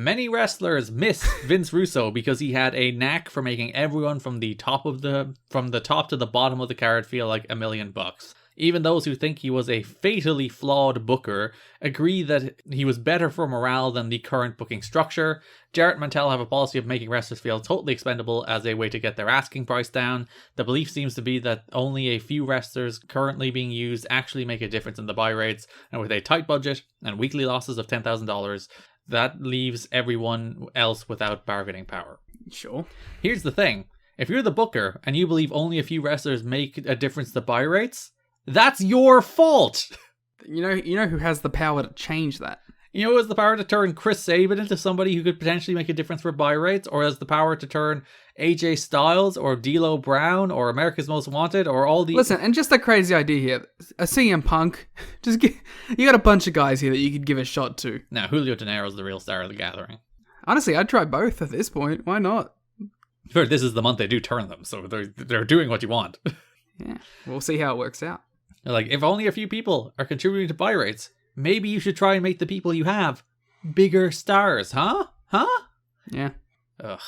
Many wrestlers miss Vince Russo because he had a knack for making everyone from the top to the bottom of the card feel like $1,000,000. Even those who think he was a fatally flawed booker agree that he was better for morale than the current booking structure. Jarrett and Mantell have a policy of making wrestlers feel totally expendable as a way to get their asking price down. The belief seems to be that only a few wrestlers currently being used actually make a difference in the buy rates, and with a tight budget and weekly losses of $10,000, that leaves everyone else without bargaining power. Sure. Here's the thing. If you're the booker and you believe only a few wrestlers make a difference to buy rates, that's your fault. You know who has the power to change that? You know who has the power to turn Chris Sabin into somebody who could potentially make a difference for buy rates, or has the power to turn AJ Styles or D'Lo Brown or America's Most Wanted or all the... Listen, and just a crazy idea here. A CM Punk. You got a bunch of guys here that you could give a shot to. Now, Julio De Niro's the real star of the gathering. Honestly, I'd try both at this point. Why not? Sure, this is the month they do turn them, so they're doing what you want. Yeah, we'll see how it works out. Like, if only a few people are contributing to buy rates, maybe you should try and make the people you have bigger stars, huh? Huh? Yeah. Ugh.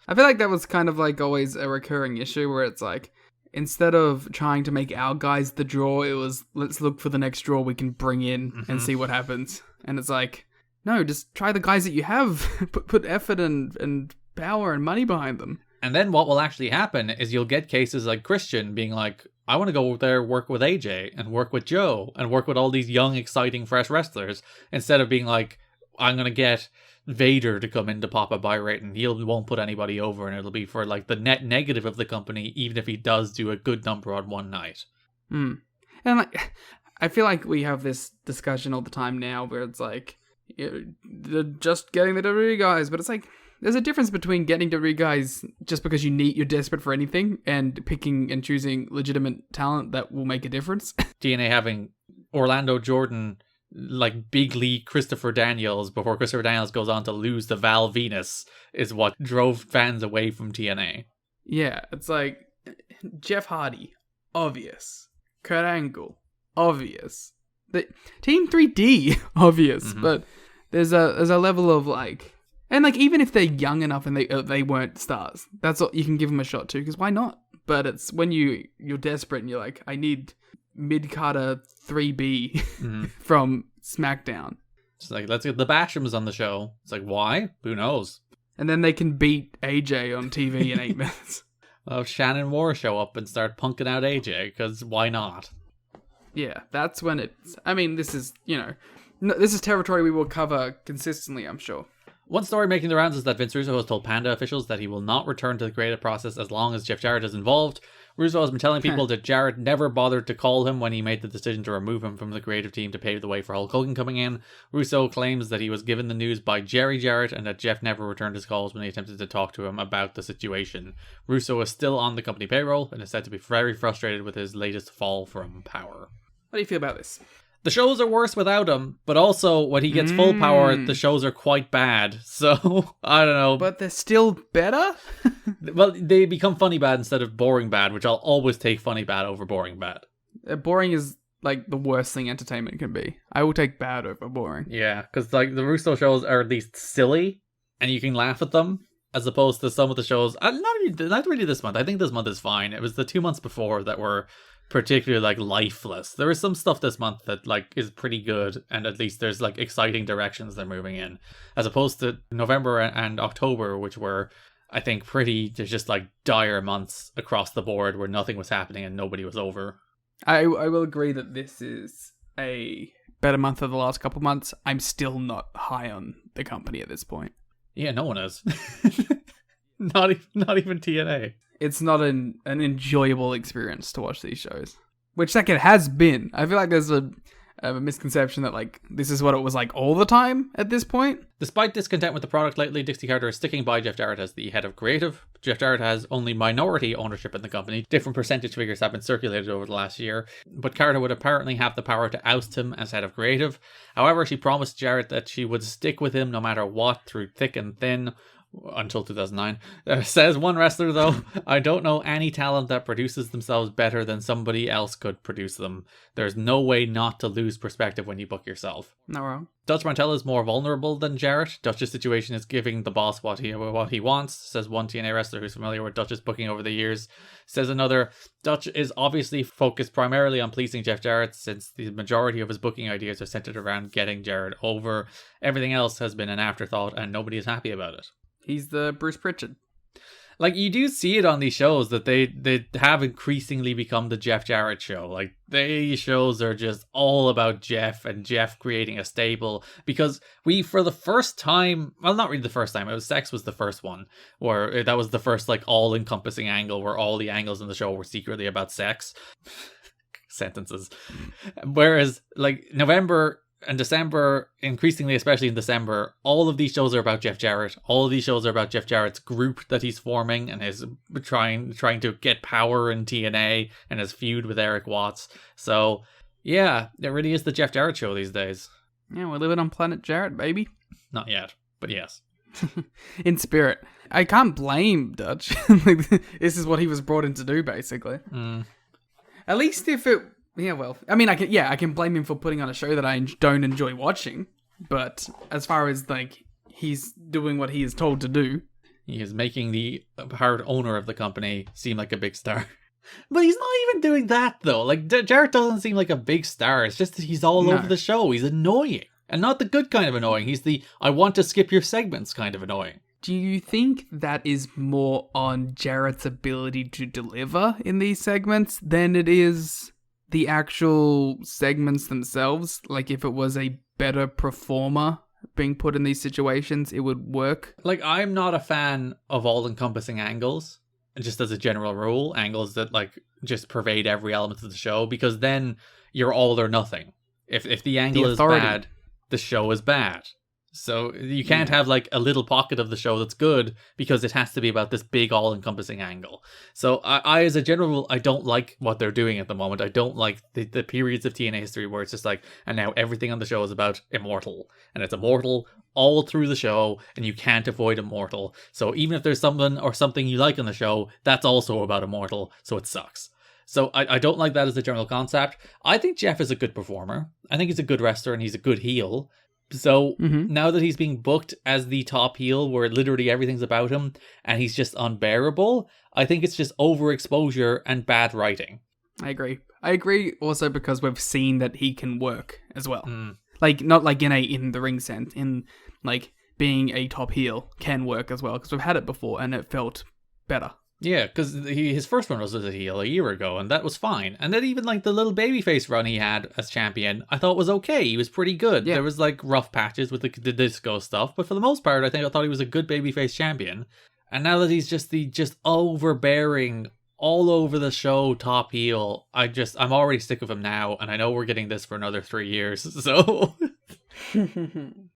I feel like that was kind of like always a recurring issue where it's like, instead of trying to make our guys the draw, it was, let's look for the next draw we can bring in and see what happens. And it's like, no, just try the guys that you have. Put effort and power and money behind them. And then what will actually happen is you'll get cases like Christian being like, I want to go there, work with AJ and work with Joe and work with all these young, exciting, fresh wrestlers, instead of being like, I'm going to get Vader to come in to pop a buy rate and he won't put anybody over and it'll be for like the net negative of the company, even if he does do a good number on one night. And like, I feel like we have this discussion all the time now where it's like, they're just getting the WWE guys, but it's like, there's a difference between getting WWE guys just because you're desperate for anything and picking and choosing legitimate talent that will make a difference. TNA having Orlando Jordan like big league Christopher Daniels before Christopher Daniels goes on to lose to Val Venus is what drove fans away from TNA. Yeah, it's like Jeff Hardy, obvious. Kurt Angle, obvious. The Team 3D, obvious. But there's a level of like, and like even if they're young enough and they weren't stars, that's all you can give them a shot to, because why not? But it's when you're desperate and you're like, I need mid-Carter 3B from SmackDown. It's like, let's get the Bashams on the show. It's like, why? Who knows? And then they can beat AJ on TV in 8 minutes. Well, Shannon Moore show up and start punking out AJ, because why not? Yeah, that's when it's... I mean, this is, this is territory we will cover consistently, I'm sure. One story making the rounds is that Vince Russo has told Panda officials that he will not return to the creative process as long as Jeff Jarrett is involved. Russo has been telling people that Jarrett never bothered to call him when he made the decision to remove him from the creative team to pave the way for Hulk Hogan coming in. Russo claims that he was given the news by Jerry Jarrett and that Jeff never returned his calls when he attempted to talk to him about the situation. Russo is still on the company payroll and is said to be very frustrated with his latest fall from power. What do you feel about this? The shows are worse without him, but also when he gets full power, the shows are quite bad. So, I don't know. But they're still better? Well, they become funny bad instead of boring bad, which I'll always take funny bad over boring bad. Boring is like the worst thing entertainment can be. I will take bad over boring. Yeah, because like the Russo shows are at least silly, and you can laugh at them, as opposed to some of the shows. Not really this month. I think this month is fine. It was the 2 months before that were particularly like lifeless. There is some stuff this month that like is pretty good, and at least there's like exciting directions they're moving in, as opposed to November and October, which were, I think, there's just like dire months across the board where nothing was happening and nobody was over. I will agree that this is a better month than the last couple months. I'm still not high on the company at this point. Yeah, no one is. not even TNA. It's not an enjoyable experience to watch these shows, which like it has been. I feel like there's a misconception that like this is what it was like all the time at this point. Despite discontent with the product lately, Dixie Carter is sticking by Jeff Jarrett as the head of creative. Jeff Jarrett has only minority ownership in the company. Different percentage figures have been circulated over the last year, but Carter would apparently have the power to oust him as head of creative. However, she promised Jarrett that she would stick with him no matter what, through thick and thin. until 2009. Says one wrestler, though, I don't know any talent that produces themselves better than somebody else could produce them. There's no way not to lose perspective when you book yourself. Not wrong. Dutch Mantell is more vulnerable than Jarrett. Dutch's situation is giving the boss what he wants, says one TNA wrestler who's familiar with Dutch's booking over the years. Says another, Dutch is obviously focused primarily on pleasing Jeff Jarrett, since the majority of his booking ideas are centered around getting Jarrett over. Everything else has been an afterthought and nobody is happy about it. He's the Bruce Pritchard. Like, you do see it on these shows that they have increasingly become the Jeff Jarrett show. Like, these shows are just all about Jeff and Jeff creating a stable. Because we, for the first time, well, not really the first time, Sex was the first one, where that was the first, like, all-encompassing angle where all the angles in the show were secretly about sex. Sentences. Whereas, like, November and December, increasingly, especially in December, all of these shows are about Jeff Jarrett. All of these shows are about Jeff Jarrett's group that he's forming and his trying to get power in TNA and his feud with Eric Watts. So, yeah, it really is the Jeff Jarrett show these days. Yeah, we're living on Planet Jarrett, baby. Not yet, but yes. In spirit. I can't blame Dutch. This is what he was brought in to do, basically. At least if it... Yeah, well, I mean, I can blame him for putting on a show that I don't enjoy watching, but as far as, like, he's doing what he is told to do. He is making the hard owner of the company seem like a big star. But he's not even doing that, though. Like, Jarrett doesn't seem like a big star. It's just that he's all over the show. He's annoying. And not the good kind of annoying. He's the, I want to skip your segments kind of annoying. Do you think that is more on Jarrett's ability to deliver in these segments than it is the actual segments themselves? Like, if it was a better performer being put in these situations, it would work? Like, I'm not a fan of all-encompassing angles, just as a general rule, angles that, like, just pervade every element of the show, because then you're all or nothing. If the angle is bad, the show is bad. So you can't have, like, a little pocket of the show that's good because it has to be about this big all-encompassing angle. So I as a general rule, I don't like what they're doing at the moment. I don't like the periods of TNA history where it's just like, and now everything on the show is about Immortal. And it's Immortal all through the show, and you can't avoid Immortal. So even if there's someone or something you like on the show, that's also about Immortal, so it sucks. So I don't like that as a general concept. I think Jeff is a good performer. I think he's a good wrestler, and he's a good heel. So now that he's being booked as the top heel, where literally everything's about him, and he's just unbearable, I think it's just overexposure and bad writing. I agree also because we've seen that he can work as well. Like, not like in the ring sense, in like being a top heel can work as well, because we've had it before and it felt better. Yeah, because his first one was as a heel a year ago, and that was fine. And then even, like, the little babyface run he had as champion, I thought was okay. He was pretty good. Yeah. There was, like, rough patches with the disco stuff, but for the most part, I thought he was a good babyface champion. And now that he's just overbearing, all over the show top heel, I'm already sick of him now, and I know we're getting this for another 3 years, so...